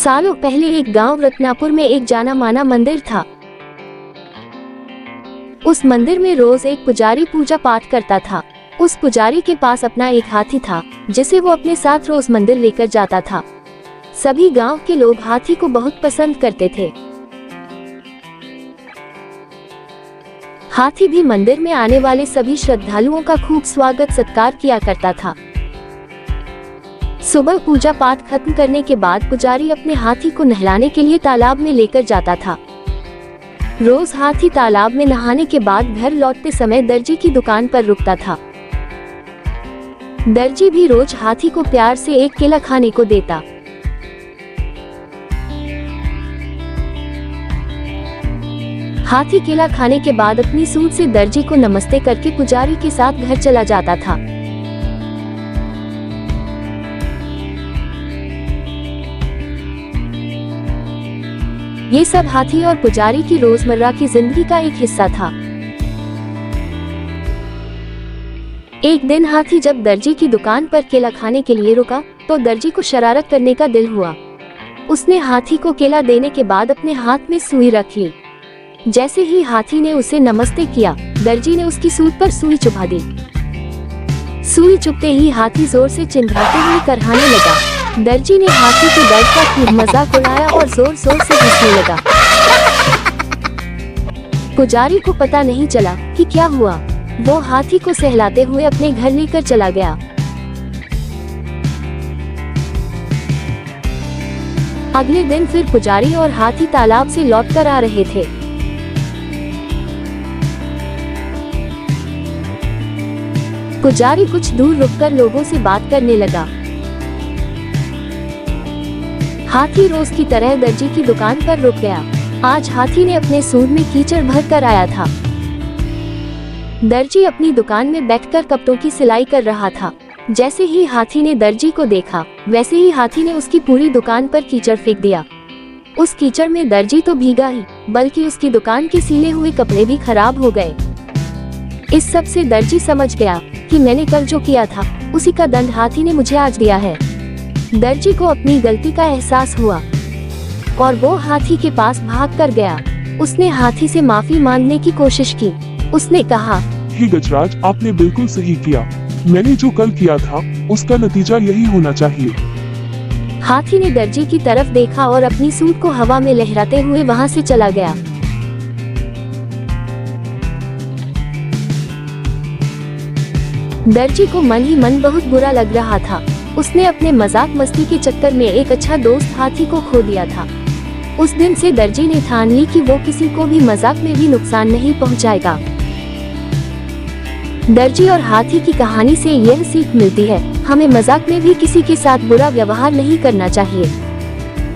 सालों पहले एक गांव रत्नापुर में एक जाना माना मंदिर था। उस मंदिर में रोज एक पुजारी पूजा पाठ करता था। उस पुजारी के पास अपना एक हाथी था जिसे वो अपने साथ रोज मंदिर लेकर जाता था। सभी गांव के लोग हाथी को बहुत पसंद करते थे। हाथी भी मंदिर में आने वाले सभी श्रद्धालुओं का खूब स्वागत सत्कार किया करता था। सुबह पूजा पाठ खत्म करने के बाद पुजारी अपने हाथी को नहलाने के लिए तालाब में लेकर जाता था। रोज हाथी तालाब में नहाने के बाद घर लौटते समय दर्जी की दुकान पर रुकता था। दर्जी भी रोज हाथी को प्यार से एक केला खाने को देता। हाथी केला खाने के बाद अपनी सूंड से दर्जी को नमस्ते करके पुजारी के साथ घर चला जाता था। ये सब हाथी और पुजारी की रोजमर्रा की जिंदगी का एक हिस्सा था। एक दिन हाथी जब दर्जी की दुकान पर केला खाने के लिए रुका तो दर्जी को शरारत करने का दिल हुआ। उसने हाथी को केला देने के बाद अपने हाथ में सुई रख ली। जैसे ही हाथी ने उसे नमस्ते किया, दर्जी ने उसकी सूंड पर सुई चुभा दी। सुई चुभते ही हाथी जोर से चिल्लाते हुए करहाने लगा। दर्जी ने हाथी के दर्द का खूब मजाक उड़ाया और जोर जोर से हंसने लगा। पुजारी को पता नहीं चला कि क्या हुआ। वो हाथी को सहलाते हुए अपने घर लेकर चला गया। अगले दिन फिर पुजारी और हाथी तालाब से लौटकर आ रहे थे। पुजारी कुछ दूर रुककर लोगों से बात करने लगा। हाथी रोज की तरह दर्जी की दुकान पर रुक गया। आज हाथी ने अपने सूंड में कीचड़ भर कर आया था। दर्जी अपनी दुकान में बैठकर कपड़ों की सिलाई कर रहा था। जैसे ही हाथी ने दर्जी को देखा, वैसे ही हाथी ने उसकी पूरी दुकान पर कीचड़ फेंक दिया। उस कीचड़ में दर्जी तो भीगा ही, बल्कि उसकी दुकान के सिले हुए कपड़े भी खराब हो गए। इस सब से दर्जी समझ गया कि मैंने कल जो किया था उसी का दंड हाथी ने मुझे आज दिया है। दर्जी को अपनी गलती का एहसास हुआ और वो हाथी के पास भाग कर गया। उसने हाथी से माफी मांगने की कोशिश की। उसने कहा, हे गजराज, आपने बिल्कुल सही किया। मैंने जो कल किया था उसका नतीजा यही होना चाहिए। हाथी ने दर्जी की तरफ देखा और अपनी सूंड को हवा में लहराते हुए वहां से चला गया। दर्जी को मन ही मन बहुत बुरा लग रहा था। उसने अपने मजाक मस्ती के चक्कर में एक अच्छा दोस्त हाथी को खो दिया था। उस दिन से दर्जी ने ठान ली कि वो किसी को भी मजाक में भी नुकसान नहीं पहुंचाएगा। दर्जी और हाथी की कहानी से यह सीख मिलती है, हमें मजाक में भी किसी के साथ बुरा व्यवहार नहीं करना चाहिए।